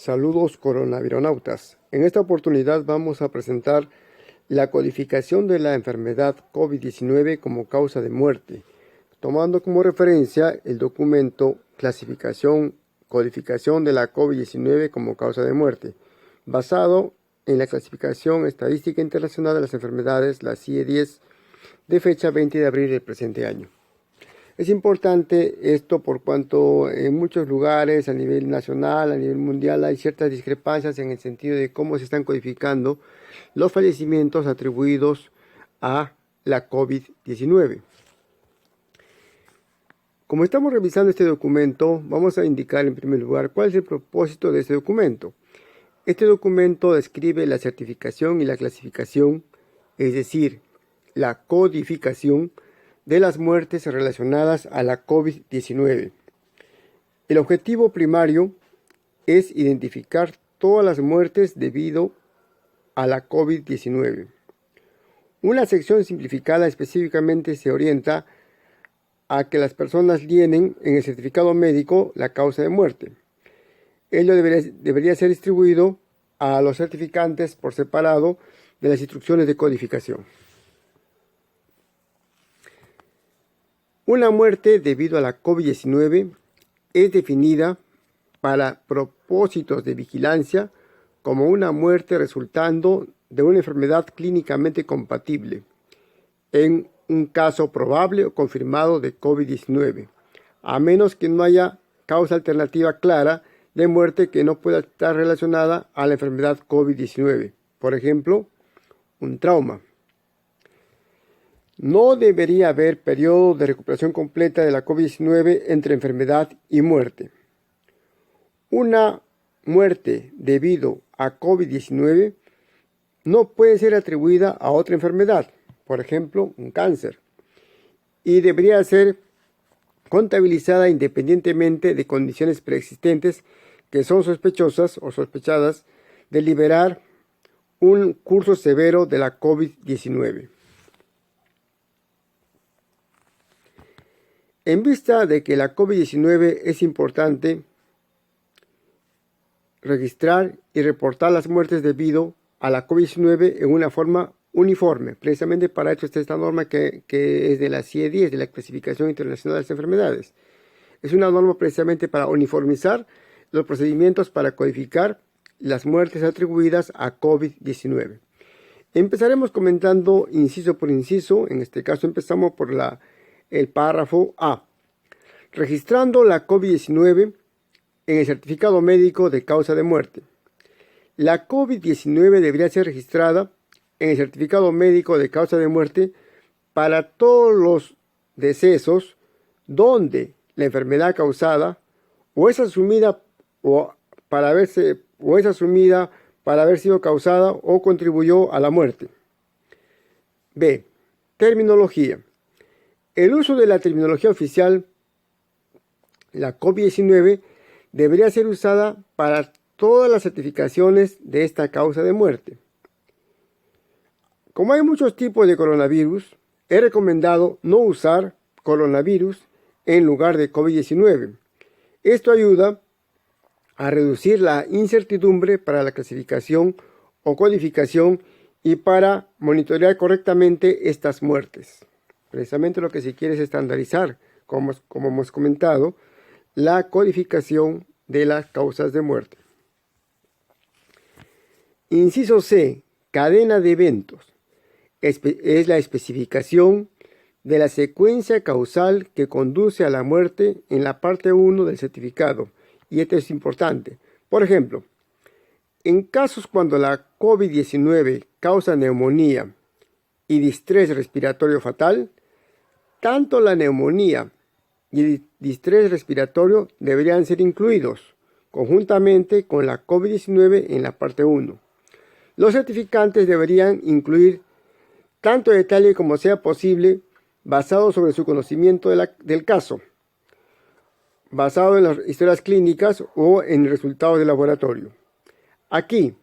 Saludos coronavironautas. En esta oportunidad vamos a presentar la codificación de la enfermedad COVID-19 como causa de muerte, tomando como referencia el documento Codificación de la COVID-19 como causa de muerte, basado en la Clasificación Estadística Internacional de las Enfermedades, la CIE-10, de fecha 20 de abril del presente año. Es importante esto por cuanto en muchos lugares a nivel nacional, a nivel mundial, hay ciertas discrepancias en el sentido de cómo se están codificando los fallecimientos atribuidos a la COVID-19. Como estamos revisando este documento, vamos a indicar en primer lugar cuál es el propósito de este documento. Este documento describe la certificación y la clasificación, es decir, la codificación de las muertes relacionadas a la COVID-19. El objetivo primario es identificar todas las muertes debido a la COVID-19. Una sección simplificada específicamente se orienta a que las personas llenen en el certificado médico la causa de muerte. Ello debería ser distribuido a los certificantes por separado de las instrucciones de codificación. Una muerte debido a la COVID-19 es definida para propósitos de vigilancia como una muerte resultando de una enfermedad clínicamente compatible en un caso probable o confirmado de COVID-19, a menos que no haya causa alternativa clara de muerte que no pueda estar relacionada a la enfermedad COVID-19, por ejemplo, un trauma. No debería haber periodo de recuperación completa de la COVID-19 entre enfermedad y muerte. Una muerte debido a COVID-19 no puede ser atribuida a otra enfermedad, por ejemplo, un cáncer, y debería ser contabilizada independientemente de condiciones preexistentes que son sospechosas o sospechadas de liberar un curso severo de la COVID-19. En vista de que la COVID-19 es importante registrar y reportar las muertes debido a la COVID-19 en una forma uniforme. Precisamente para eso está esta norma que es de la CIE-10, de la Clasificación Internacional de las Enfermedades. Es una norma precisamente para uniformizar los procedimientos para codificar las muertes atribuidas a COVID-19. Empezaremos comentando inciso por inciso. En este caso empezamos por el párrafo A. Registrando la COVID-19 en el certificado médico de causa de muerte. La COVID-19 debería ser registrada en el certificado médico de causa de muerte para todos los decesos donde la enfermedad causada o es asumida para haber sido causada o contribuyó a la muerte. B. Terminología. El uso de la terminología oficial, la COVID-19, debería ser usada para todas las certificaciones de esta causa de muerte. Como hay muchos tipos de coronavirus, es recomendado no usar coronavirus en lugar de COVID-19. Esto ayuda a reducir la incertidumbre para la clasificación o codificación y para monitorear correctamente estas muertes. Precisamente lo que se quiere es estandarizar, como hemos comentado, la codificación de las causas de muerte. Inciso C. Cadena de eventos. Es la especificación de la secuencia causal que conduce a la muerte en la parte 1 del certificado. Y esto es importante. Por ejemplo, en casos cuando la COVID-19 causa neumonía y distrés respiratorio fatal, tanto la neumonía y el distrés respiratorio deberían ser incluidos conjuntamente con la COVID-19 en la parte 1. Los certificantes deberían incluir tanto detalle como sea posible basado sobre su conocimiento del caso, basado en las historias clínicas o en resultados de laboratorio. Aquí,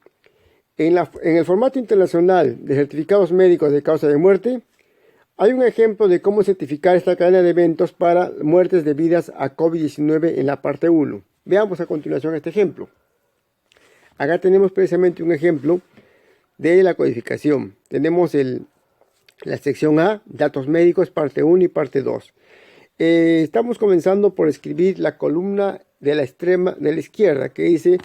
en el formato internacional de certificados médicos de causa de muerte, hay un ejemplo de cómo certificar esta cadena de eventos para muertes debidas a COVID-19 en la parte 1. Veamos a continuación este ejemplo. Acá tenemos precisamente un ejemplo de la codificación. Tenemos la sección A, datos médicos, parte 1 y parte 2. Estamos comenzando por escribir la columna de la izquierda, que dice: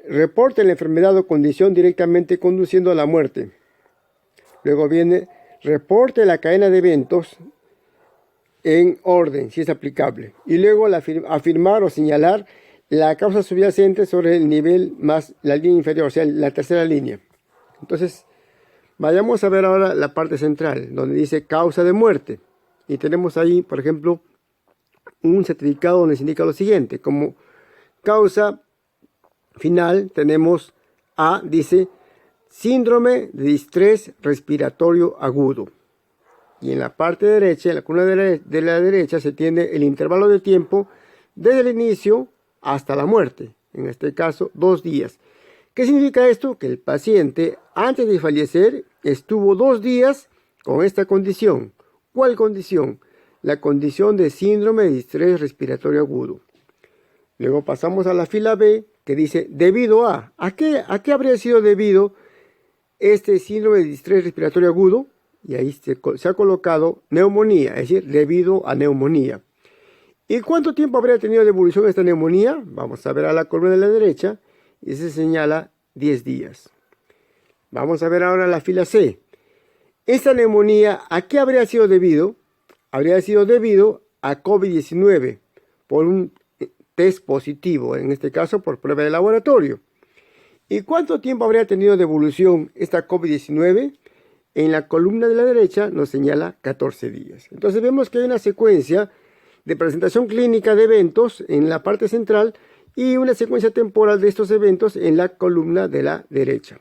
reporte la enfermedad o condición directamente conduciendo a la muerte. Luego viene: reporte la cadena de eventos en orden, si es aplicable. Y luego afirmar o señalar la causa subyacente sobre el nivel más la línea inferior, o sea, la tercera línea. Entonces, vayamos a ver ahora la parte central, donde dice causa de muerte. Y tenemos ahí, por ejemplo, un certificado donde se indica lo siguiente. Como causa final tenemos A, dice síndrome de distrés respiratorio agudo. Y en la parte derecha, en la columna de la derecha, se tiene el intervalo de tiempo desde el inicio hasta la muerte. En este caso, 2 días. ¿Qué significa esto? Que el paciente, antes de fallecer, estuvo 2 días con esta condición. ¿Cuál condición? La condición de síndrome de distrés respiratorio agudo. Luego pasamos a la fila B, que dice debido a. ¿A qué habría sido debido este síndrome de distrés respiratorio agudo? Y ahí se ha colocado neumonía, es decir, debido a neumonía. ¿Y cuánto tiempo habría tenido de evolución esta neumonía? Vamos a ver a la columna de la derecha y se señala 10 días. Vamos a ver ahora la fila C. Esta neumonía, ¿a qué habría sido debido? Habría sido debido a COVID-19 por un test positivo, en este caso por prueba de laboratorio. ¿Y cuánto tiempo habría tenido de evolución esta COVID-19? En la columna de la derecha nos señala 14 días. Entonces vemos que hay una secuencia de presentación clínica de eventos en la parte central y una secuencia temporal de estos eventos en la columna de la derecha,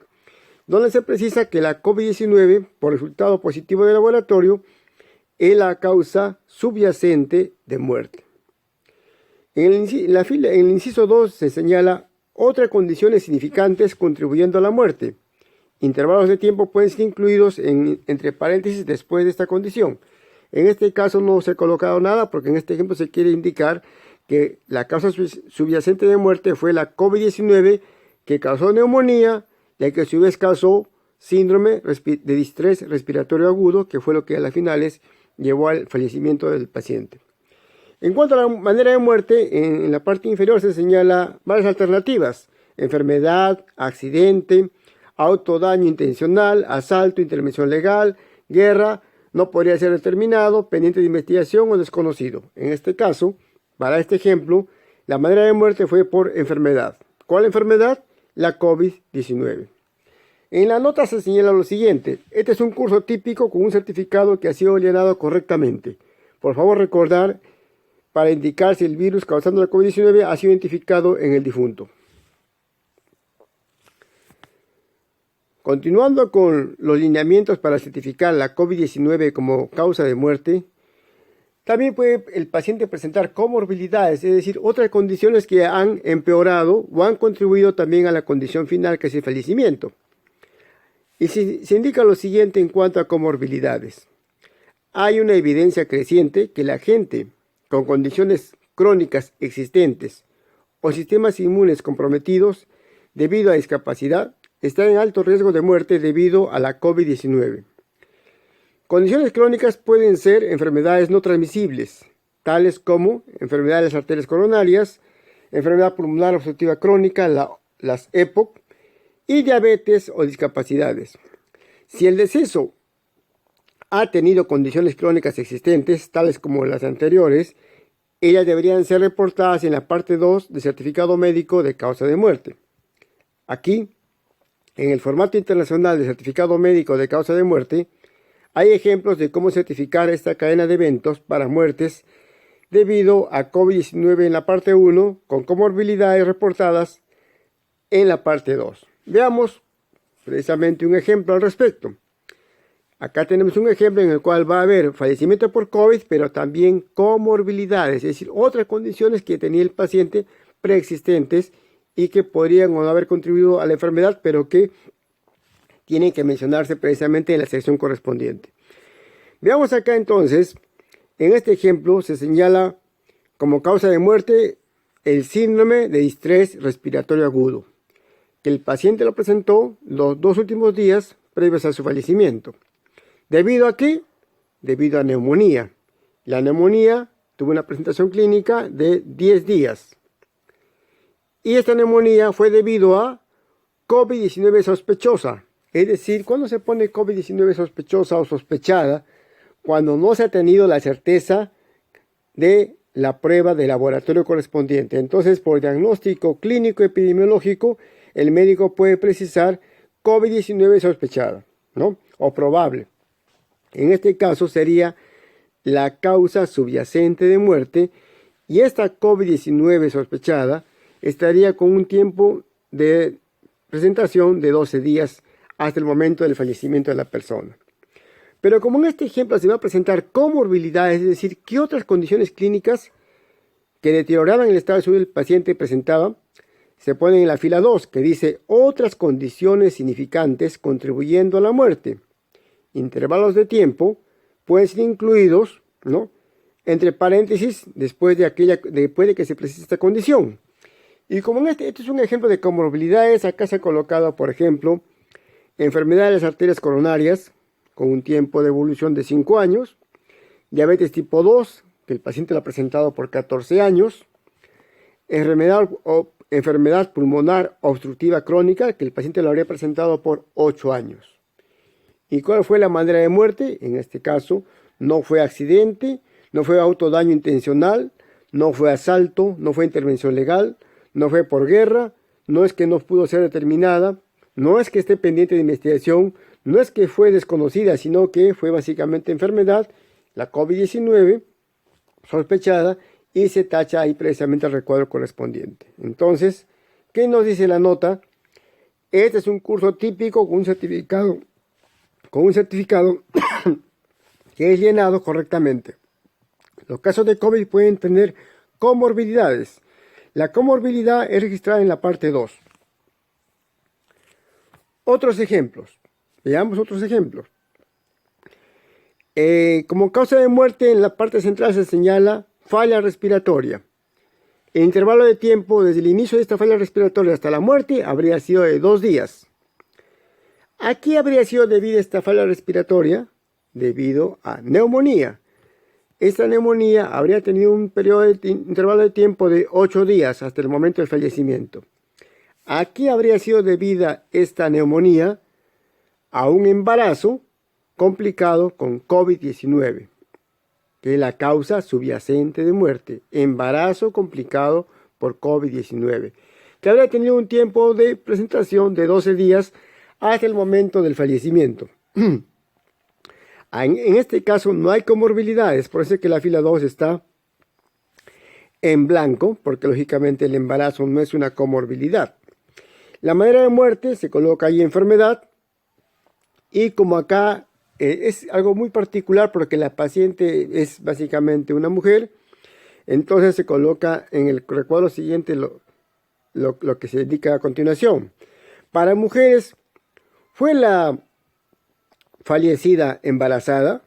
donde se precisa que la COVID-19, por resultado positivo de laboratorio, es la causa subyacente de muerte. En el inciso 2 se señala otras condiciones significantes contribuyendo a la muerte. Intervalos de tiempo pueden ser incluidos entre paréntesis después de esta condición. En este caso no se ha colocado nada porque en este ejemplo se quiere indicar que la causa subyacente de muerte fue la COVID-19 que causó neumonía y que a su vez causó síndrome de distrés respiratorio agudo, que fue lo que a las finales llevó al fallecimiento del paciente. En cuanto a la manera de muerte, en la parte inferior se señala varias alternativas: enfermedad, accidente, autodaño intencional, asalto, intervención legal, guerra, no podría ser determinado, pendiente de investigación o desconocido. En este caso, para este ejemplo, la manera de muerte fue por enfermedad. ¿Cuál enfermedad? La COVID-19. En la nota se señala lo siguiente: este es un curso típico con un certificado que ha sido llenado correctamente. Por favor, recordar para indicar si el virus causando la COVID-19 ha sido identificado en el difunto. Continuando con los lineamientos para certificar la COVID-19 como causa de muerte, también puede el paciente presentar comorbilidades, es decir, otras condiciones que han empeorado o han contribuido también a la condición final, que es el fallecimiento. Y se indica lo siguiente en cuanto a comorbilidades. Hay una evidencia creciente que la gente con condiciones crónicas existentes o sistemas inmunes comprometidos debido a discapacidad está en alto riesgo de muerte debido a la COVID-19. Condiciones crónicas pueden ser enfermedades no transmisibles, tales como enfermedad de las arterias coronarias, enfermedad pulmonar obstructiva crónica, las EPOC, y diabetes o discapacidades. Si el deceso ha tenido condiciones crónicas existentes, tales como las anteriores, ellas deberían ser reportadas en la parte 2 del certificado médico de causa de muerte. Aquí, en el formato internacional de certificado médico de causa de muerte, hay ejemplos de cómo certificar esta cadena de eventos para muertes debido a COVID-19 en la parte 1, con comorbilidades reportadas en la parte 2. Veamos precisamente un ejemplo al respecto. Acá tenemos un ejemplo en el cual va a haber fallecimiento por COVID, pero también comorbilidades, es decir, otras condiciones que tenía el paciente preexistentes y que podrían o no haber contribuido a la enfermedad, pero que tienen que mencionarse precisamente en la sección correspondiente. Veamos acá entonces, en este ejemplo se señala como causa de muerte el síndrome de distrés respiratorio agudo. que el paciente lo presentó los 2 últimos días previos a su fallecimiento. ¿Debido a qué? Debido a neumonía. La neumonía tuvo una presentación clínica de 10 días. Y esta neumonía fue debido a COVID-19 sospechosa. Es decir, cuando se pone COVID-19 sospechosa o sospechada, cuando no se ha tenido la certeza de la prueba de laboratorio correspondiente. Entonces, por diagnóstico clínico epidemiológico, el médico puede precisar COVID-19 sospechada, ¿no? O probable. En este caso sería la causa subyacente de muerte, y esta COVID-19 sospechada estaría con un tiempo de presentación de 12 días hasta el momento del fallecimiento de la persona. Pero como en este ejemplo se va a presentar comorbilidades, es decir, qué otras condiciones clínicas que deterioraban el estado de salud del paciente presentaba, se pone en la fila 2, que dice otras condiciones significantes contribuyendo a la muerte. Intervalos de tiempo pueden ser incluidos, ¿no?, entre paréntesis después de que se precise esta condición. Y como en este es un ejemplo de comorbilidades, acá se ha colocado, por ejemplo, enfermedad de las arterias coronarias, con un tiempo de evolución de 5 años, diabetes tipo 2, que el paciente lo ha presentado por 14 años, enfermedad pulmonar obstructiva crónica, que el paciente lo habría presentado por 8 años. ¿Y cuál fue la manera de muerte? En este caso, no fue accidente, no fue autodaño intencional, no fue asalto, no fue intervención legal, no fue por guerra, no es que no pudo ser determinada, no es que esté pendiente de investigación, no es que fue desconocida, sino que fue básicamente enfermedad, la COVID-19, sospechada, y se tacha ahí precisamente el recuadro correspondiente. Entonces, ¿qué nos dice la nota? Este es un curso típico con un certificado que es llenado correctamente. Los casos de COVID pueden tener comorbilidades. La comorbilidad es registrada en la parte 2. Otros ejemplos. Veamos otros ejemplos. Como causa de muerte, en la parte central se señala falla respiratoria. El intervalo de tiempo desde el inicio de esta falla respiratoria hasta la muerte habría sido de 2 días. ¿A qué habría sido debida esta falla respiratoria? Debido a neumonía. Esta neumonía habría tenido un intervalo de tiempo de 8 días hasta el momento del fallecimiento. ¿A qué habría sido debida esta neumonía? A un embarazo complicado con COVID-19, que es la causa subyacente de muerte. Embarazo complicado por COVID-19, que habría tenido un tiempo de presentación de 12 días hasta el momento del fallecimiento. En este caso no hay comorbilidades, por eso es que la fila 2 está en blanco, porque lógicamente el embarazo no es una comorbilidad. La manera de muerte se coloca ahí enfermedad, y como acá es algo muy particular porque la paciente es básicamente una mujer, entonces se coloca en el recuadro siguiente lo que se indica a continuación. Para mujeres, fue la fallecida embarazada,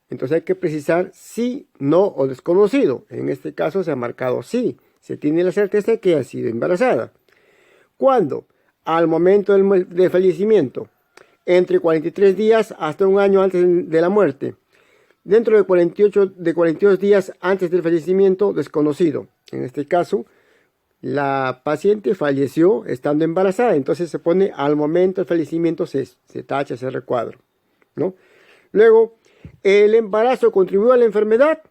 entonces hay que precisar sí, no o desconocido. En este caso se ha marcado sí, se tiene la certeza de que ha sido embarazada. ¿Cuándo? Al momento del fallecimiento. Entre 43 días hasta un año antes de la muerte. Dentro de 42 días antes del fallecimiento, desconocido. En este caso, la paciente falleció estando embarazada, entonces se pone al momento del fallecimiento, se tacha ese recuadro, ¿no? Luego, ¿el embarazo contribuyó a la enfermedad?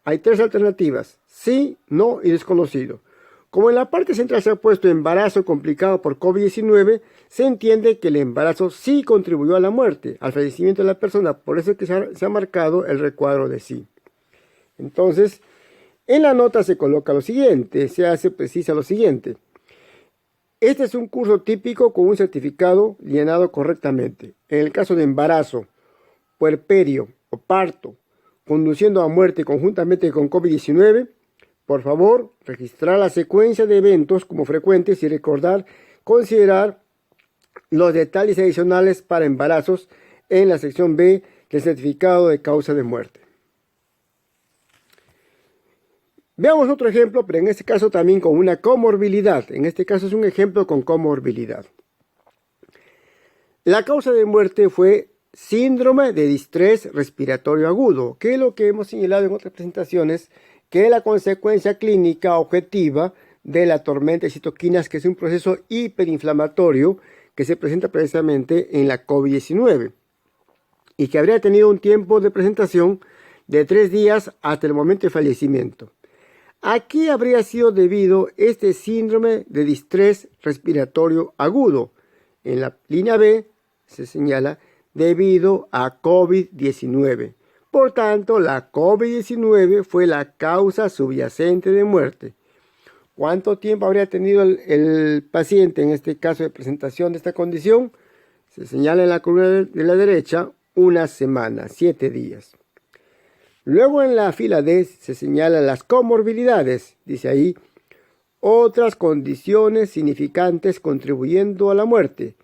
Hay 3 alternativas: sí, no y desconocido. Como en la parte central se ha puesto embarazo complicado por COVID-19, se entiende que el embarazo sí contribuyó a la muerte, al fallecimiento de la persona. Por eso es que se ha marcado el recuadro de sí. Entonces, en la nota se coloca lo siguiente, precisa lo siguiente. Este es un curso típico con un certificado llenado correctamente. En el caso de embarazo, puerperio o parto, conduciendo a muerte conjuntamente con COVID-19, por favor, registrar la secuencia de eventos como frecuentes y considerar los detalles adicionales para embarazos en la sección B del certificado de causa de muerte. Veamos otro ejemplo, pero en este caso también con una comorbilidad. En este caso es un ejemplo con comorbilidad. La causa de muerte fue síndrome de distrés respiratorio agudo, que es lo que hemos señalado en otras presentaciones, que es la consecuencia clínica objetiva de la tormenta de citoquinas, que es un proceso hiperinflamatorio que se presenta precisamente en la COVID-19 y que habría tenido un tiempo de presentación de 3 días hasta el momento de fallecimiento. ¿A qué habría sido debido este síndrome de distrés respiratorio agudo? En la línea B se señala debido a COVID-19. Por tanto, la COVID-19 fue la causa subyacente de muerte. ¿Cuánto tiempo habría tenido el paciente en este caso de presentación de esta condición? Se señala en la columna de la derecha 1 semana, 7 días. Luego en la fila D se señalan las comorbilidades. Dice ahí, otras condiciones significantes contribuyendo a la muerte.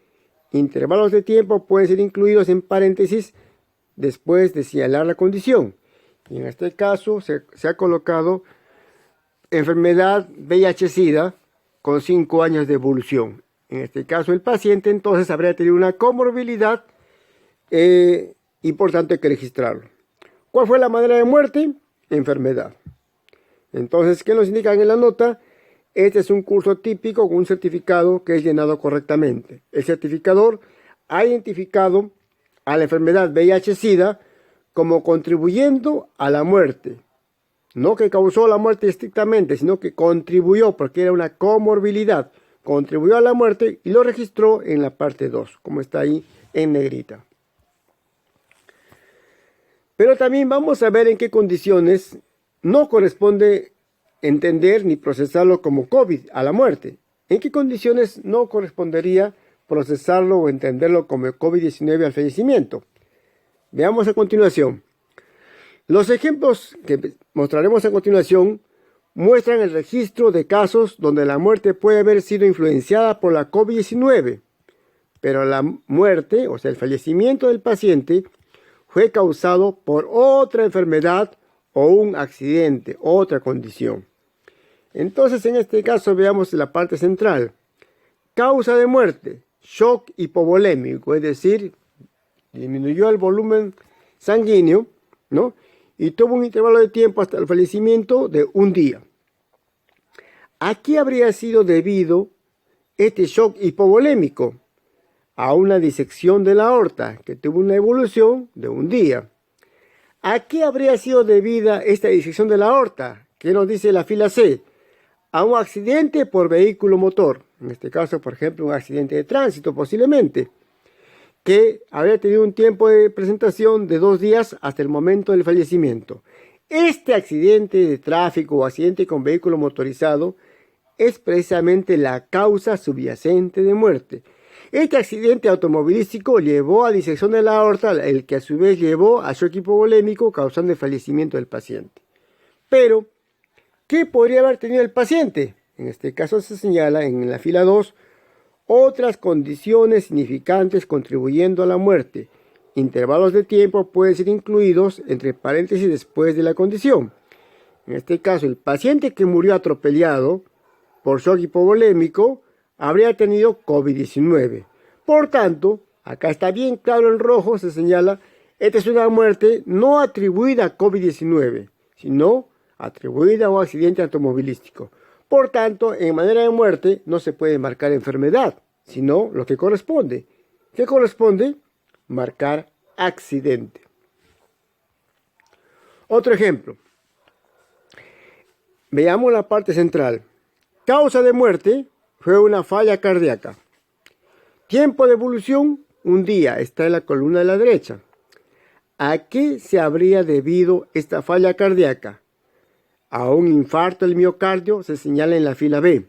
Intervalos de tiempo pueden ser incluidos en paréntesis después de señalar la condición. Y en este caso se ha colocado enfermedad VIH-Sida con 5 años de evolución. En este caso el paciente entonces habría tenido una comorbilidad y por tanto hay que registrarlo. ¿Cuál fue la manera de muerte? Enfermedad. Entonces, ¿qué nos indican en la nota? Este es un curso típico con un certificado que es llenado correctamente. El certificador ha identificado a la enfermedad VIH-Sida como contribuyendo a la muerte. No que causó la muerte estrictamente, sino que contribuyó porque era una comorbilidad. Contribuyó a la muerte y lo registró en la parte 2, como está ahí en negrita. Pero también vamos a ver en qué condiciones no corresponde entender ni procesarlo como COVID a la muerte. ¿En qué condiciones no correspondería procesarlo o entenderlo como COVID-19 al fallecimiento? Veamos a continuación. Los ejemplos que mostraremos a continuación muestran el registro de casos donde la muerte puede haber sido influenciada por la COVID-19, pero la muerte, o sea, el fallecimiento del paciente, fue causado por otra enfermedad o un accidente, otra condición. Entonces, en este caso, veamos la parte central. Causa de muerte, shock hipovolémico, es decir, disminuyó el volumen sanguíneo, ¿no? Y tuvo un intervalo de tiempo hasta el fallecimiento de 1 día. ¿A qué habría sido debido este shock hipovolémico? A una disección de la aorta, que tuvo una evolución de 1 día. ¿A qué habría sido debida esta disección de la aorta? ¿Qué nos dice la fila C? A un accidente por vehículo motor. En este caso, por ejemplo, un accidente de tránsito posiblemente, que habría tenido un tiempo de presentación de 2 días hasta el momento del fallecimiento. Este accidente de tráfico o accidente con vehículo motorizado es precisamente la causa subyacente de muerte. Este accidente automovilístico llevó a disección de la aorta, el que a su vez llevó a shock hipovolémico, causando el fallecimiento del paciente. Pero, ¿qué podría haber tenido el paciente? En este caso se señala en la fila 2, otras condiciones significantes contribuyendo a la muerte. Intervalos de tiempo pueden ser incluidos entre paréntesis después de la condición. En este caso, el paciente que murió atropellado por shock hipovolémico habría tenido COVID-19. Por tanto, acá está bien claro en rojo, se señala, esta es una muerte no atribuida a COVID-19, sino atribuida a un accidente automovilístico. Por tanto, en manera de muerte no se puede marcar enfermedad, sino lo que corresponde. ¿Qué corresponde? Marcar accidente. Otro ejemplo. Veamos la parte central. Causa de muerte fue una falla cardíaca. Tiempo de evolución, 1 día, está en la columna de la derecha. ¿A qué se habría debido esta falla cardíaca? A un infarto del miocardio, se señala en la fila B.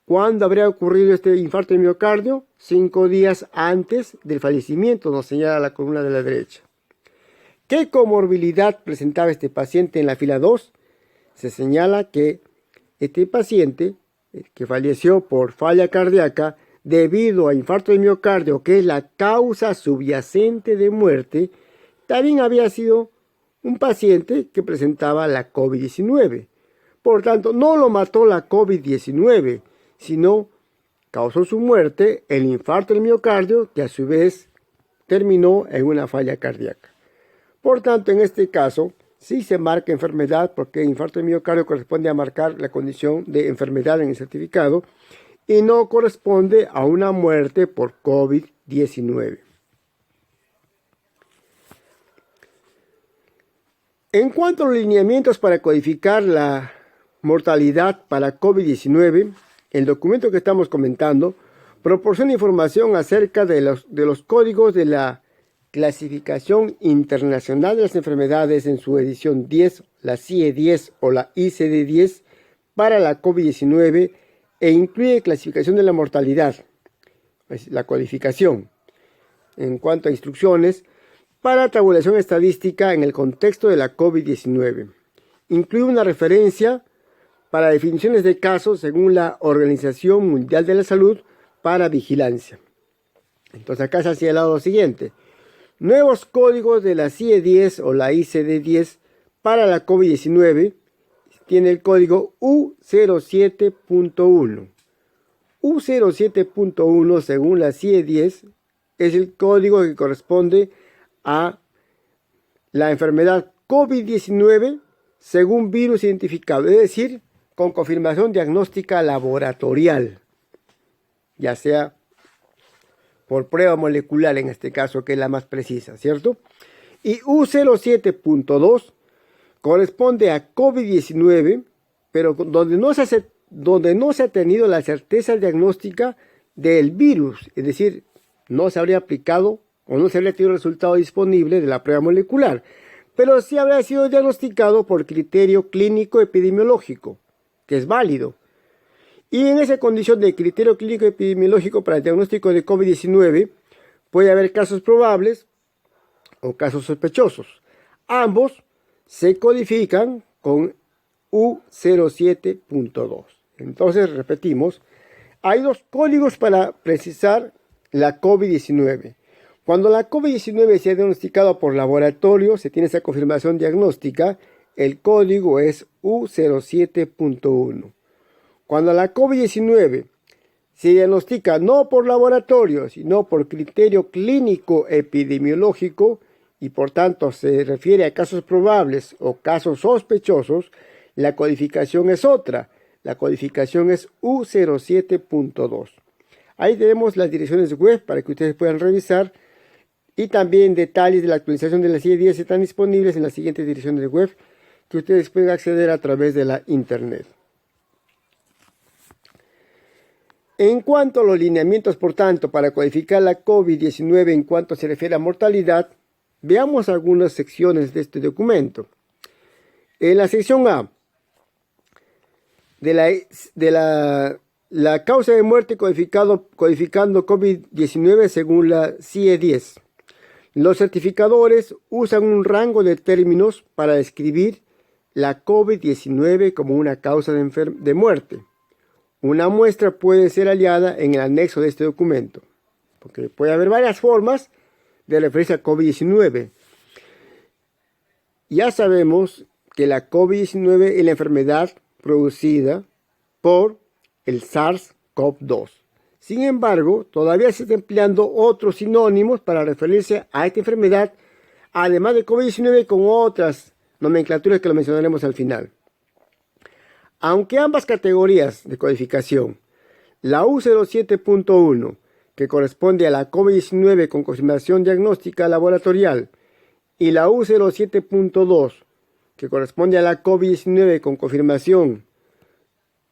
¿Cuándo habría ocurrido este infarto del miocardio? 5 días antes del fallecimiento, nos señala la columna de la derecha. ¿Qué comorbilidad presentaba este paciente en la fila 2? Se señala que este paciente que falleció por falla cardíaca debido a infarto de miocardio, que es la causa subyacente de muerte, también había sido un paciente que presentaba la COVID-19. Por tanto, no lo mató la COVID-19, sino causó su muerte el infarto del miocardio, que a su vez terminó en una falla cardíaca. Por tanto, en este caso, sí se marca enfermedad, porque el infarto del miocardio corresponde a marcar la condición de enfermedad en el certificado y no corresponde a una muerte por COVID-19. En cuanto a los lineamientos para codificar la mortalidad para COVID-19, el documento que estamos comentando proporciona información acerca de los códigos de la Clasificación Internacional de las Enfermedades en su edición 10, la CIE 10 o la ICD 10 para la COVID-19 e incluye clasificación de la mortalidad, la codificación. En cuanto a instrucciones para tabulación estadística en el contexto de la COVID-19, incluye una referencia para definiciones de casos según la Organización Mundial de la Salud para vigilancia. Entonces acá se ha señalado lo siguiente: nuevos códigos de la CIE 10 o la ICD 10 para la COVID-19 tiene el código U07.1. U07.1 según la CIE 10 es el código que corresponde a la enfermedad COVID-19 según virus identificado, es decir, con confirmación diagnóstica laboratorial, ya sea por prueba molecular en este caso, que es la más precisa, ¿cierto? Y U07.2 corresponde a COVID-19, pero donde no se ha tenido la certeza diagnóstica del virus, es decir, no se habría aplicado o no se habría tenido resultado disponible de la prueba molecular, pero sí habría sido diagnosticado por criterio clínico epidemiológico, que es válido. Y en esa condición de criterio clínico epidemiológico para el diagnóstico de COVID-19 puede haber casos probables o casos sospechosos. Ambos se codifican con U07.2. Entonces, repetimos, hay dos códigos para precisar la COVID-19. Cuando la COVID-19 se ha diagnosticado por laboratorio, se tiene esa confirmación diagnóstica, el código es U07.1. Cuando la COVID-19 se diagnostica no por laboratorio, sino por criterio clínico epidemiológico y por tanto se refiere a casos probables o casos sospechosos, la codificación es otra. La codificación es U07.2. Ahí tenemos las direcciones web para que ustedes puedan revisar y también detalles de la actualización de la CIE 10 están disponibles en las siguientes direcciones web que ustedes pueden acceder a través de la internet. En cuanto a los lineamientos, por tanto, para codificar la COVID-19 en cuanto se refiere a mortalidad, veamos algunas secciones de este documento. En la sección A, de la causa de muerte codificando COVID-19 según la CIE 10. Los certificadores usan un rango de términos para describir la COVID-19 como una causa de muerte. Una muestra puede ser hallada en el anexo de este documento, porque puede haber varias formas de referirse a COVID-19. Ya sabemos que la COVID-19 es la enfermedad producida por el SARS-CoV-2. Sin embargo, todavía se están empleando otros sinónimos para referirse a esta enfermedad, además de COVID-19 con otras nomenclaturas que lo mencionaremos al final. Aunque ambas categorías de codificación, la U07.1, que corresponde a la COVID-19 con confirmación diagnóstica laboratorial, y la U07.2, que corresponde a la COVID-19 con confirmación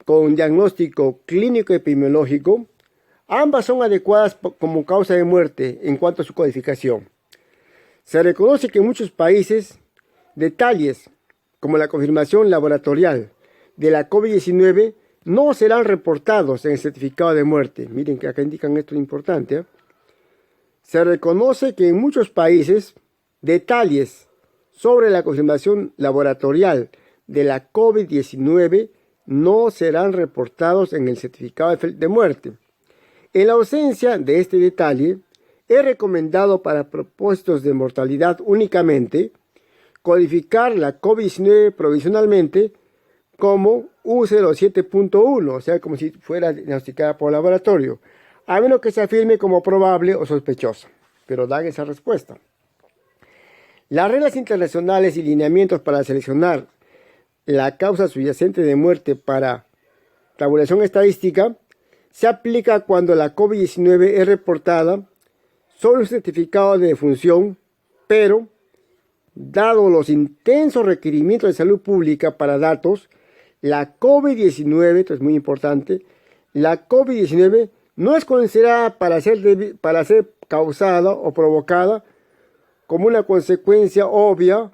con diagnóstico clínico epidemiológico, ambas son adecuadas como causa de muerte en cuanto a su codificación. Se reconoce que en muchos países detalles como la confirmación laboratorial de la COVID-19 no serán reportados en el certificado de muerte. Miren que acá indican esto importante, ¿eh? Se reconoce que en muchos países detalles sobre la confirmación laboratorial de la COVID-19 no serán reportados en el certificado de muerte. En la ausencia de este detalle, es recomendado para propósitos de mortalidad únicamente codificar la COVID-19 provisionalmente como U07.1, o sea, como si fuera diagnosticada por laboratorio, a menos que se afirme como probable o sospechosa. Pero dan esa respuesta. Las reglas internacionales y lineamientos para seleccionar la causa subyacente de muerte para tabulación estadística se aplica cuando la COVID-19 es reportada sobre un certificado de defunción, pero, dado los intensos requerimientos de salud pública para datos, la COVID-19, esto es muy importante, la COVID-19 no es considerada para ser causada o provocada como una consecuencia obvia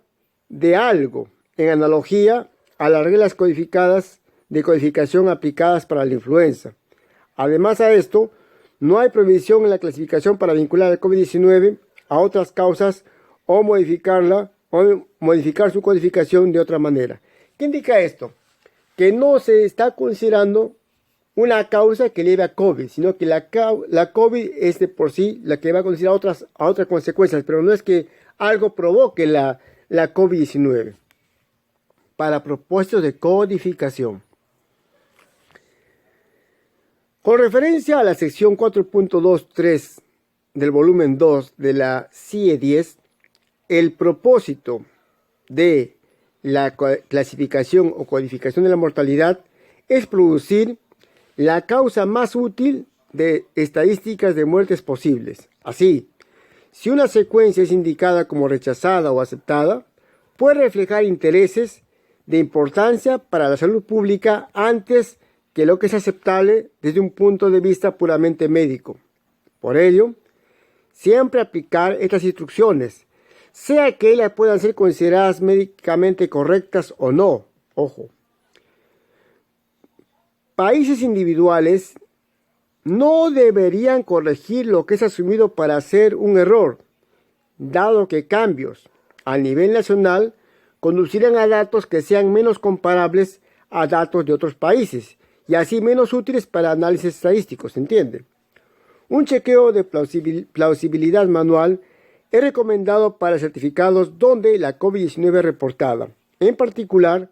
de algo, en analogía a las reglas codificadas de codificación aplicadas para la influenza. Además a esto, no hay prohibición en la clasificación para vincular la COVID-19 a otras causas o modificar su codificación de otra manera. ¿Qué indica esto? Que no se está considerando una causa que lleve a COVID, sino que la COVID es de por sí la que va a considerar a otras consecuencias, pero no es que algo provoque la COVID-19. Para propósitos de codificación. Con referencia a la sección 4.23 del volumen 2 de la CIE 10, el propósito de la clasificación o codificación de la mortalidad es producir la causa más útil de estadísticas de muertes posibles. Así, si una secuencia es indicada como rechazada o aceptada, puede reflejar intereses de importancia para la salud pública antes que lo que es aceptable desde un punto de vista puramente médico. Por ello, siempre aplicar estas instrucciones, sea que ellas puedan ser consideradas médicamente correctas o no. Ojo. Países individuales no deberían corregir lo que es asumido para ser un error, dado que cambios a nivel nacional conducirán a datos que sean menos comparables a datos de otros países y así menos útiles para análisis estadísticos, ¿se entiende? Un chequeo de plausibilidad manual es recomendado para certificados donde la COVID-19 es reportada, en particular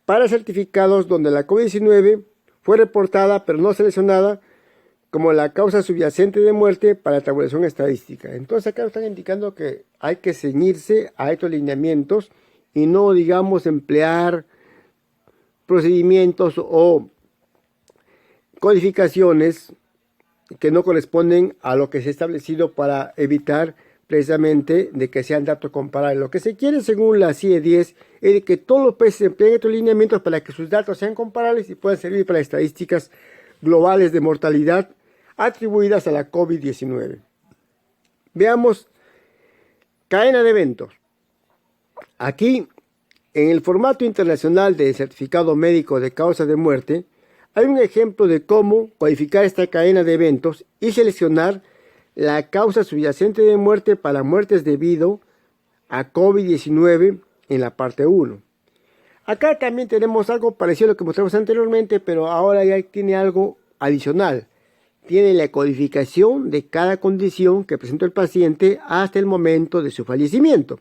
para certificados donde la COVID-19 fue reportada pero no seleccionada como la causa subyacente de muerte para tabulación estadística. Entonces acá están indicando que hay que ceñirse a estos lineamientos y no, digamos, emplear procedimientos o codificaciones que no corresponden a lo que se ha establecido para evitar precisamente de que sean datos comparables. Lo que se quiere según la CIE 10 es de que todos los países empleen estos lineamientos para que sus datos sean comparables y puedan servir para estadísticas globales de mortalidad atribuidas a la COVID-19. Veamos cadena de eventos. Aquí, en el formato internacional de certificado médico de causa de muerte, hay un ejemplo de cómo codificar esta cadena de eventos y seleccionar la causa subyacente de muerte para muertes debido a COVID-19 en la parte 1. Acá también tenemos algo parecido a lo que mostramos anteriormente, pero ahora ya tiene algo adicional. Tiene la codificación de cada condición que presentó el paciente hasta el momento de su fallecimiento.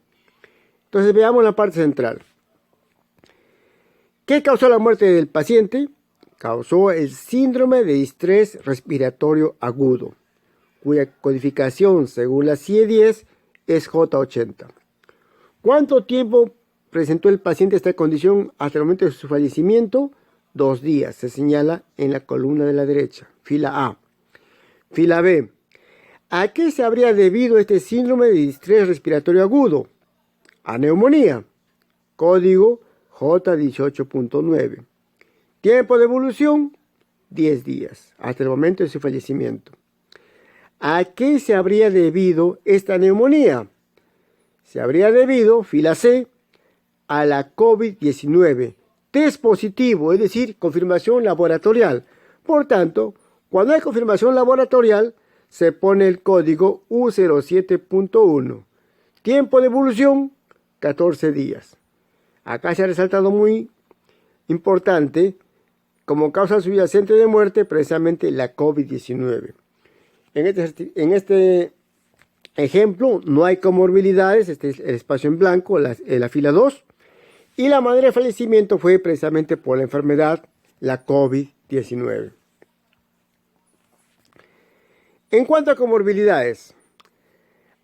Entonces veamos la parte central. ¿Qué causó la muerte del paciente? Causó el síndrome de distrés respiratorio agudo, cuya codificación según la CIE 10 es J80. ¿Cuánto tiempo presentó el paciente esta condición hasta el momento de su fallecimiento? 2 días, se señala en la columna de la derecha, fila A. Fila B. ¿A qué se habría debido este síndrome de distrés respiratorio agudo? A neumonía. Código J18.9. Tiempo de evolución, 10 días, hasta el momento de su fallecimiento. ¿A qué se habría debido esta neumonía? Se habría debido, fila C, a la COVID-19. Test positivo, es decir, confirmación laboratorial. Por tanto, cuando hay confirmación laboratorial, se pone el código U07.1. Tiempo de evolución, 14 días. Acá se ha resaltado muy importante como causa subyacente de muerte precisamente la COVID-19. En este ejemplo no hay comorbilidades, este es el espacio en blanco, la fila 2. Y la manera de fallecimiento fue precisamente por la enfermedad, la COVID-19. En cuanto a comorbilidades,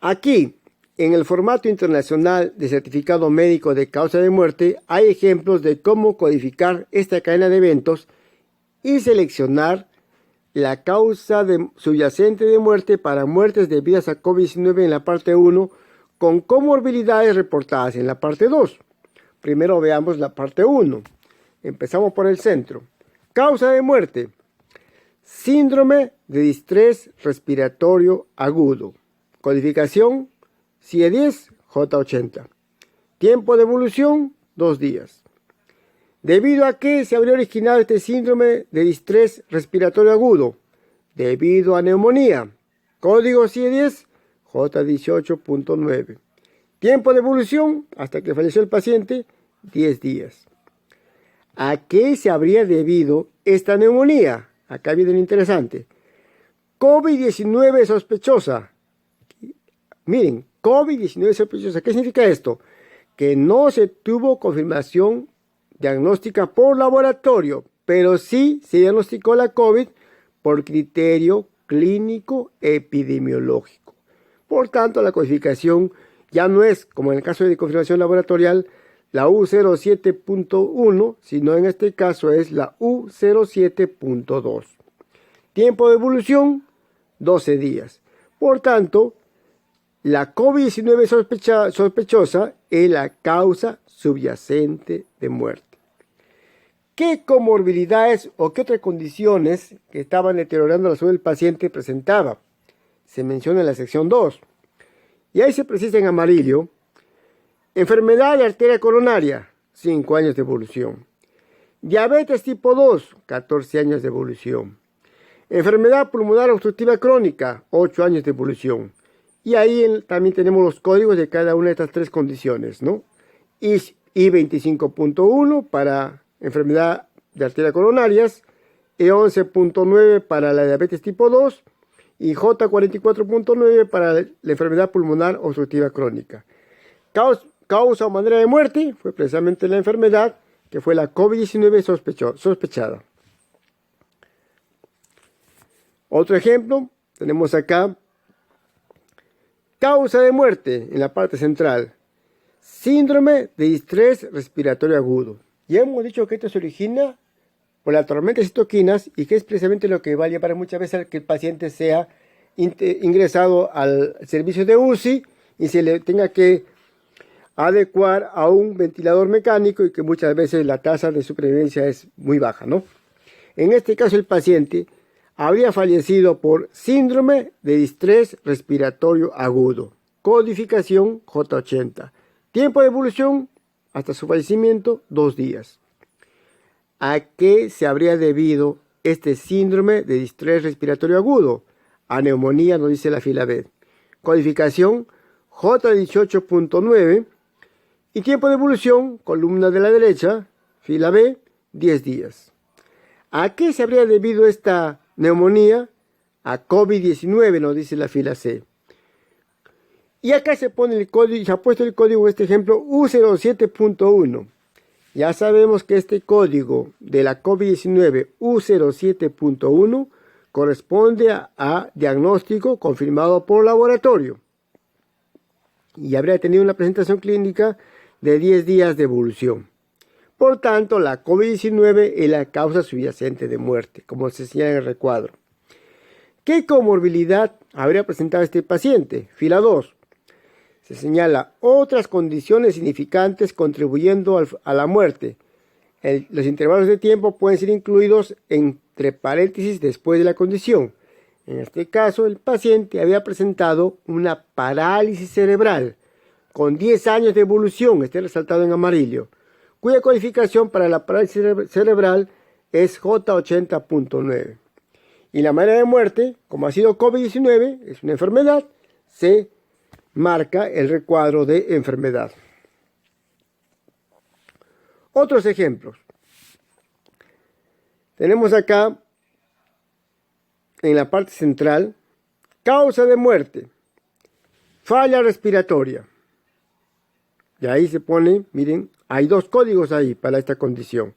aquí, en el formato internacional de certificado médico de causa de muerte, hay ejemplos de cómo codificar esta cadena de eventos y seleccionar la causa subyacente de muerte para muertes debidas a COVID-19 en la parte 1, con comorbilidades reportadas en la parte 2. Primero veamos la parte 1. Empezamos por el centro. Causa de muerte: síndrome de distrés respiratorio agudo. Codificación CIE-10 J80. Tiempo de evolución 2 días. ¿Debido a qué se habría originado este síndrome de distrés respiratorio agudo? Debido a neumonía. Código CIE-10 J18.9. Tiempo de evolución hasta que falleció el paciente 10 días. ¿A qué se habría debido esta neumonía? Acá viene lo interesante. COVID-19 sospechosa. Miren, COVID-19 sospechosa. ¿Qué significa esto? Que no se tuvo confirmación diagnóstica por laboratorio, pero sí se diagnosticó la COVID por criterio clínico epidemiológico. Por tanto, la codificación ya no es, como en el caso de confirmación laboratorial, la U07.1, sino en este caso es la U07.2. Tiempo de evolución, 12 días. Por tanto, la COVID-19 sospechosa es la causa subyacente de muerte. ¿Qué comorbilidades o qué otras condiciones que estaban deteriorando la salud del paciente presentaba? Se menciona en la sección 2. Y ahí se precisa en amarillo: enfermedad de arteria coronaria, 5 años de evolución. Diabetes tipo 2, 14 años de evolución. Enfermedad pulmonar obstructiva crónica, 8 años de evolución. Y ahí también tenemos los códigos de cada una de estas 3 condiciones, ¿no? I25.1 para enfermedad de arteria coronarias, E11.9 para la diabetes tipo 2 y J44.9 para la enfermedad pulmonar obstructiva crónica. Causa o manera de muerte fue precisamente la enfermedad, que fue la COVID-19 sospechada. Otro ejemplo, tenemos acá causa de muerte en la parte central: síndrome de distrés respiratorio agudo. Ya hemos dicho que esto se origina por la tormenta de citoquinas y que es precisamente lo que va a llevar muchas veces a que el paciente sea ingresado al servicio de UCI y se le tenga que adecuar a un ventilador mecánico, y que muchas veces la tasa de supervivencia es muy baja, ¿no? En este caso, el paciente habría fallecido por síndrome de distrés respiratorio agudo. Codificación J80. Tiempo de evolución hasta su fallecimiento 2 días. ¿A qué se habría debido este síndrome de distrés respiratorio agudo? A neumonía, nos dice la fila B. Codificación J18.9 y tiempo de evolución, columna de la derecha, fila B, 10 días. ¿A qué se habría debido esta neumonía? A COVID-19, nos dice la fila C. Y acá se pone el código, se ha puesto el código, este ejemplo, U07.1. Ya sabemos que este código de la COVID-19 U07.1 corresponde a diagnóstico confirmado por laboratorio y habría tenido una presentación clínica de 10 días de evolución. Por tanto, la COVID-19 es la causa subyacente de muerte, como se señala en el recuadro. ¿Qué comorbilidad habría presentado este paciente? Fila 2. Se señala otras condiciones significantes contribuyendo a la muerte. Los intervalos de tiempo pueden ser incluidos entre paréntesis después de la condición. En este caso, el paciente había presentado una parálisis cerebral con 10 años de evolución, está resaltado en amarillo, cuya codificación para la parálisis cerebral es J80.9. Y la manera de muerte, como ha sido COVID-19, es una enfermedad, se marca el recuadro de enfermedad. Otros ejemplos. Tenemos acá, en la parte central, causa de muerte: falla respiratoria. Y ahí se pone, miren, hay dos códigos ahí para esta condición.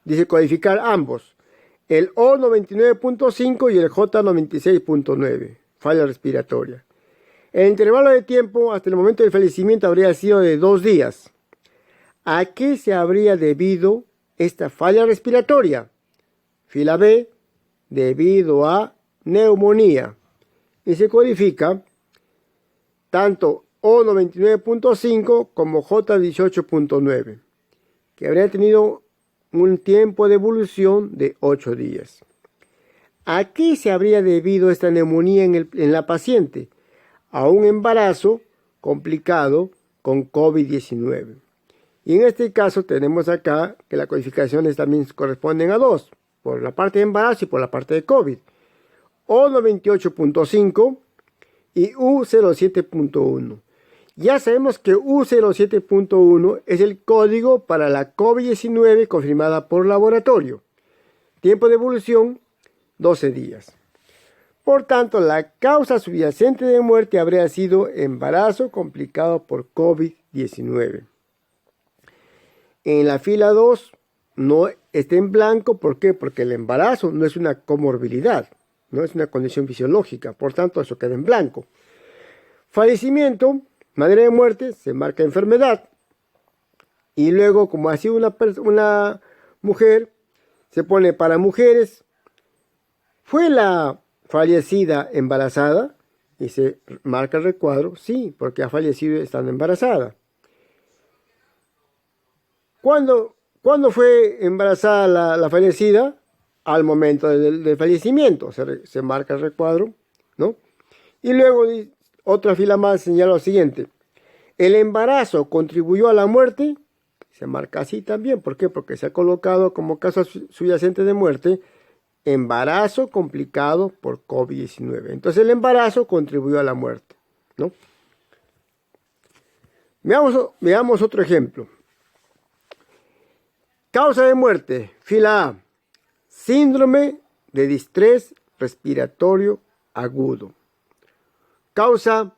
Dice codificar ambos, el O99.5 y el J96.9, falla respiratoria. El intervalo de tiempo hasta el momento del fallecimiento habría sido de 2 días. ¿A qué se habría debido esta falla respiratoria? Fila B, debido a neumonía. Y se codifica tanto O99.5 como J18.9, que habría tenido un tiempo de evolución de 8 días. ¿A qué se habría debido esta neumonía en la paciente? A un embarazo complicado con COVID-19. Y en este caso tenemos acá que las codificaciones también corresponden a dos, por la parte de embarazo y por la parte de COVID. O98.5 y U07.1. Ya sabemos que U07.1 es el código para la COVID-19 confirmada por laboratorio. Tiempo de evolución, 12 días. Por tanto, la causa subyacente de muerte habría sido embarazo complicado por COVID-19. En la fila 2 no está en blanco. ¿Por qué? Porque el embarazo no es una comorbilidad, no es una condición fisiológica. Por tanto, eso queda en blanco. Fallecimiento, manera de muerte, se marca enfermedad. Y luego, como ha sido una mujer, se pone para mujeres. ¿Fue la fallecida embarazada? Y se marca el recuadro. Sí, porque ha fallecido estando embarazada. ¿Cuándo fue embarazada la fallecida? Al momento del fallecimiento. Se marca el recuadro, ¿no? Y luego otra fila más señala lo siguiente. ¿El embarazo contribuyó a la muerte? Se marca así también. ¿Por qué? Porque se ha colocado como causa subyacente de muerte embarazo complicado por COVID-19. Entonces el embarazo contribuyó a la muerte, ¿no? Veamos otro ejemplo. Causa de muerte, fila A, síndrome de distrés respiratorio agudo. Causa,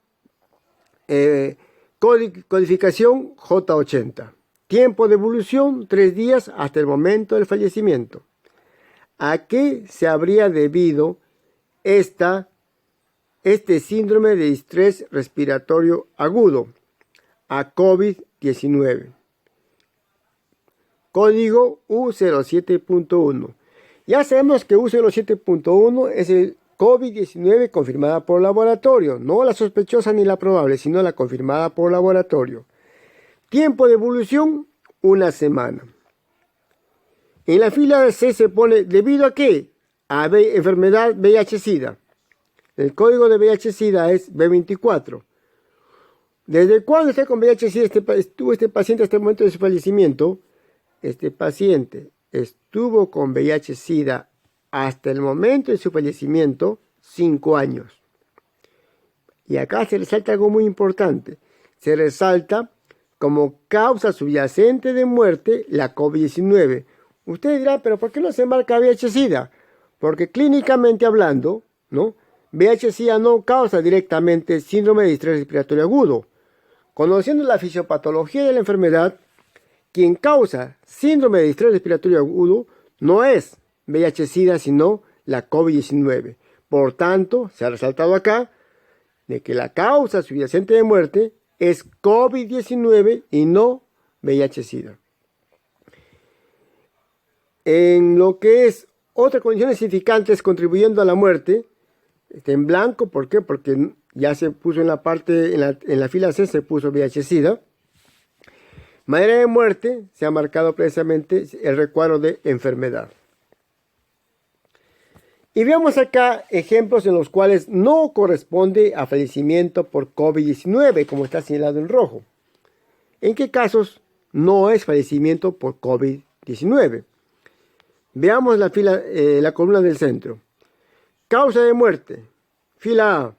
codificación J80. Tiempo de evolución, 3 días hasta el momento del fallecimiento. ¿A qué se habría debido este síndrome de distrés respiratorio agudo? A COVID-19. Código U07.1. Ya sabemos que U07.1 es el COVID-19 confirmada por laboratorio, no la sospechosa ni la probable, sino la confirmada por laboratorio. Tiempo de evolución, 1 semana. En la fila C se pone, ¿debido a qué? A enfermedad VIH-Sida. El código de VIH-Sida es B24. ¿Desde cuándo está con VIH-Sida estuvo este paciente hasta el momento de su fallecimiento? Este paciente estuvo con VIH-Sida hasta el momento de su fallecimiento 5 años. Y acá se resalta algo muy importante. Se resalta como causa subyacente de muerte la COVID-19. Usted dirá, pero ¿por qué no se marca VIH-Sida? Porque clínicamente hablando, ¿no? VIH-Sida no causa directamente síndrome de distrés respiratorio agudo. Conociendo la fisiopatología de la enfermedad, quien causa síndrome de distrés respiratorio agudo no es VIH-Sida, sino la COVID-19. Por tanto, se ha resaltado acá de que la causa subyacente de muerte es COVID-19 y no VIH-Sida. En lo que es otras condiciones significantes contribuyendo a la muerte, está en blanco. ¿Por qué? Porque ya se puso en la fila C, se puso VIH-Sida. Manera de muerte, se ha marcado precisamente el recuadro de enfermedad. Y veamos acá ejemplos en los cuales no corresponde a fallecimiento por COVID-19, como está señalado en rojo. ¿En qué casos no es fallecimiento por COVID-19? Veamos la columna del centro. Causa de muerte. Fila A.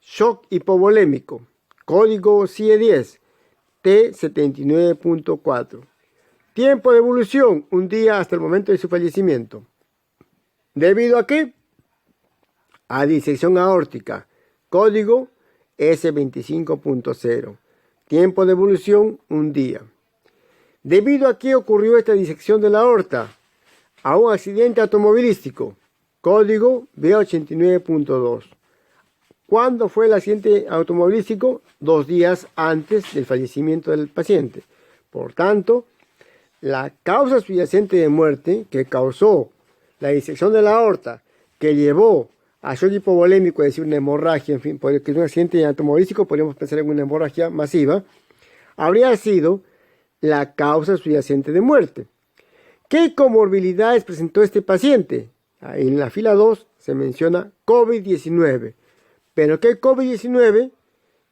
Shock hipovolémico. Código CIE10. T79.4. Tiempo de evolución. 1 día hasta el momento de su fallecimiento. ¿Debido a qué? A disección aórtica. Código S25.0. Tiempo de evolución, 1 día. ¿Debido a qué ocurrió esta disección de la aorta? A un accidente automovilístico. Código B89.2. ¿Cuándo fue el accidente automovilístico? 2 días antes del fallecimiento del paciente. Por tanto, la causa subyacente de muerte que causó la disección de la aorta, que llevó a shock hipovolémico, es decir, una hemorragia, en fin, porque es un accidente automovilístico, podríamos pensar en una hemorragia masiva, habría sido la causa subyacente de muerte. ¿Qué comorbilidades presentó este paciente? Ahí en la fila 2 se menciona COVID-19. Pero ¿qué COVID-19?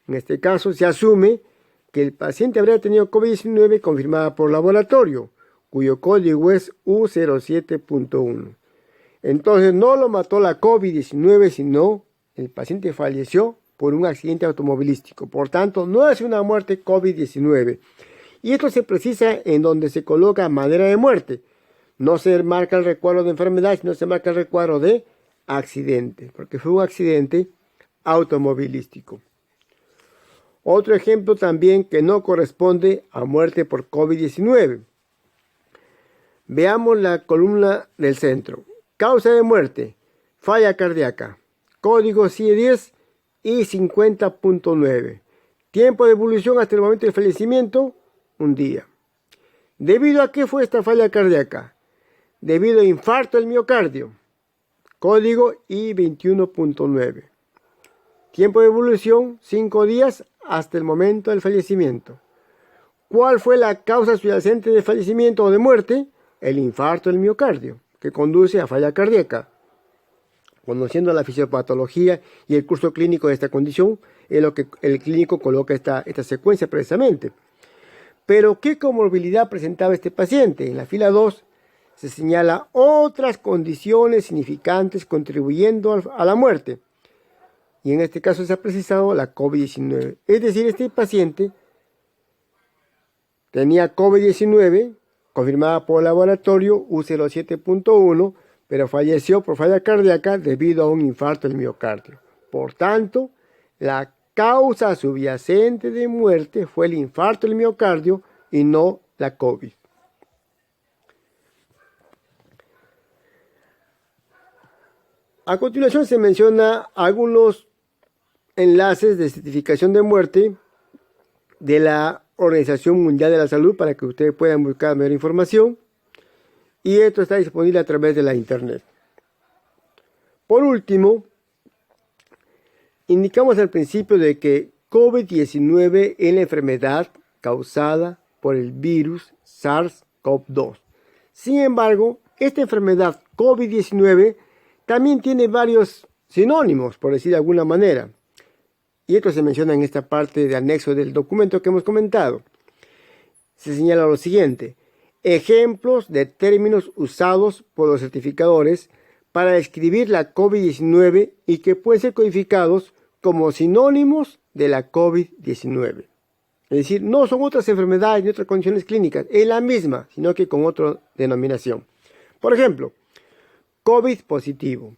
En este caso se asume que el paciente habría tenido COVID-19 confirmada por laboratorio, cuyo código es U07.1. Entonces no lo mató la COVID-19, sino el paciente falleció por un accidente automovilístico. Por tanto, no es una muerte COVID-19. Y esto se precisa en donde se coloca manera de muerte. No se marca el recuadro de enfermedad, sino se marca el recuadro de accidente, porque fue un accidente automovilístico. Otro ejemplo también que no corresponde a muerte por COVID-19. Veamos la columna del centro. Causa de muerte, falla cardíaca. Código CIE-10 y 50.9. Tiempo de evolución hasta el momento del fallecimiento, 1 día. ¿Debido a qué fue esta falla cardíaca? Debido a infarto del miocardio. Código I21.9. Tiempo de evolución, 5 días hasta el momento del fallecimiento. ¿Cuál fue la causa subyacente de fallecimiento o de muerte? El infarto del miocardio, que conduce a falla cardíaca. Conociendo la fisiopatología y el curso clínico de esta condición, es lo que el clínico coloca esta secuencia precisamente. Pero, ¿qué comorbilidad presentaba este paciente? En la fila 2 se señala otras condiciones significantes contribuyendo a la muerte. Y en este caso se ha precisado la COVID-19. Es decir, este paciente tenía COVID-19, confirmada por laboratorio U07.1, pero falleció por falla cardíaca debido a un infarto del miocardio. Por tanto, la causa subyacente de muerte fue el infarto del miocardio y no la COVID. A continuación se menciona algunos enlaces de certificación de muerte de la Organización Mundial de la Salud para que ustedes puedan buscar mayor información, y esto está disponible a través de la internet. Por último, indicamos al principio de que COVID-19 es la enfermedad causada por el virus SARS-CoV-2. Sin embargo, esta enfermedad COVID-19 también tiene varios sinónimos, por decir de alguna manera. Y esto se menciona en esta parte de anexo del documento que hemos comentado. Se señala lo siguiente: ejemplos de términos usados por los certificadores para describir la COVID-19 y que pueden ser codificados como sinónimos de la COVID-19. Es decir, no son otras enfermedades ni otras condiciones clínicas, es la misma, sino que con otra denominación. Por ejemplo, COVID positivo,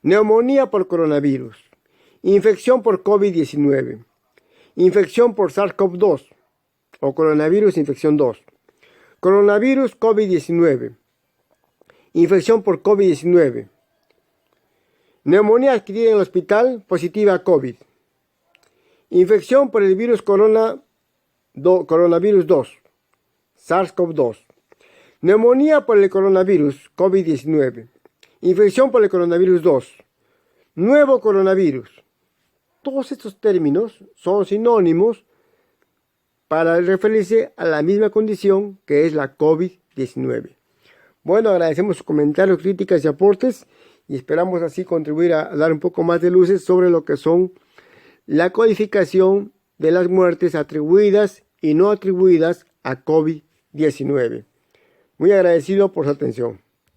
neumonía por coronavirus, infección por COVID-19, infección por SARS-CoV-2 o coronavirus infección 2, coronavirus COVID-19, infección por COVID-19, neumonía adquirida en el hospital positiva a COVID, infección por el virus coronavirus 2, SARS-CoV-2, neumonía por el coronavirus COVID-19, infección por el coronavirus 2, nuevo coronavirus. Todos estos términos son sinónimos para referirse a la misma condición que es la COVID-19. Bueno, agradecemos sus comentarios, críticas y aportes y esperamos así contribuir a dar un poco más de luces sobre lo que son la codificación de las muertes atribuidas y no atribuidas a COVID-19. Muy agradecido por su atención.